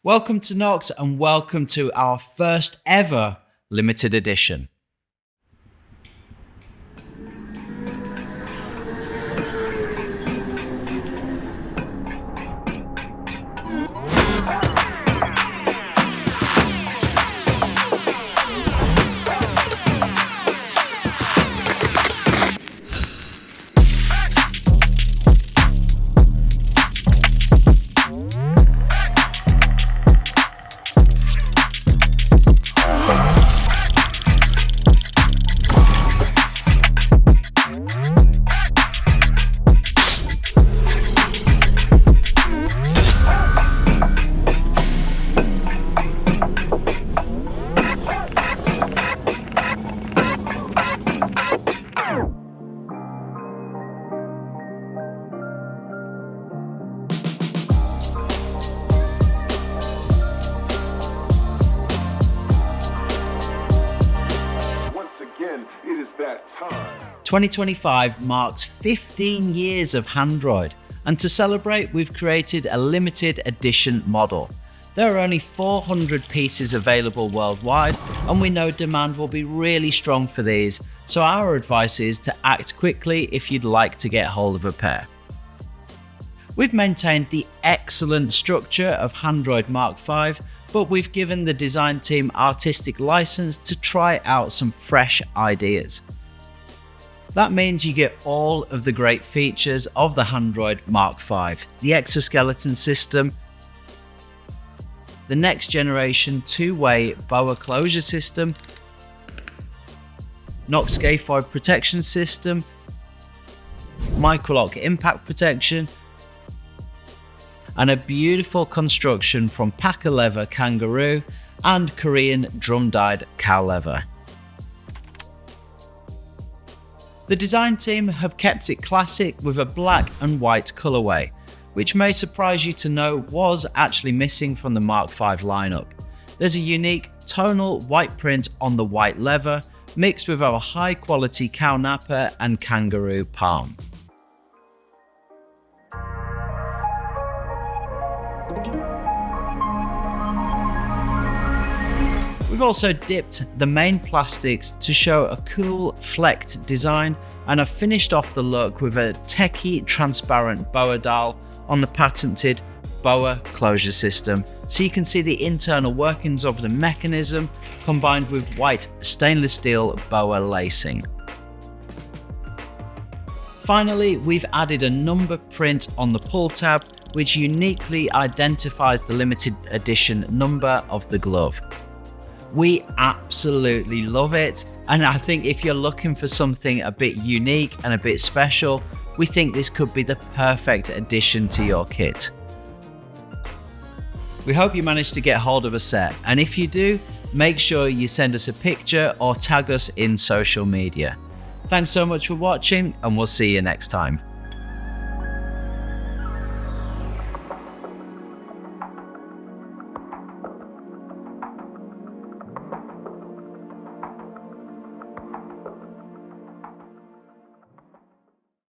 Welcome to Knox and welcome to our first ever limited edition. It is that time. 2025 marks 15 years of Handroid, and to celebrate we've created a limited edition model. There are only 400 pieces available worldwide, and we know demand will be really strong for these, so our advice is to act quickly if you'd like to get hold of a pair. We've maintained the excellent structure of Handroid Mk5, but we've given the design team artistic license to try out some fresh ideas. That means you get all of the great features of the Handroid Mk5, the exoskeleton system, the next generation two-way boa closure system, Knox scaphoid protection system, microlock impact protection, and a beautiful construction from packer leather kangaroo and Korean drum-dyed cow leather. The design team have kept it classic with a black and white colourway, which may surprise you to know was actually missing from the Mk5 lineup. There's a unique tonal white print on the white leather, mixed with our high quality cow napper and kangaroo palm. We've also dipped the main plastics to show a cool flecked design, and have finished off the look with a techie transparent boa dial on the patented boa closure system, so you can see the internal workings of the mechanism combined with white stainless steel boa lacing. Finally, we've added a number print on the pull tab, which uniquely identifies the limited edition number of the glove. We absolutely love it, and I think if you're looking for something a bit unique and a bit special, we think this could be the perfect addition to your kit. We hope you managed to get hold of a set, and if you do, make sure you send us a picture or tag us in social media. Thanks so much for watching, and we'll see you next time.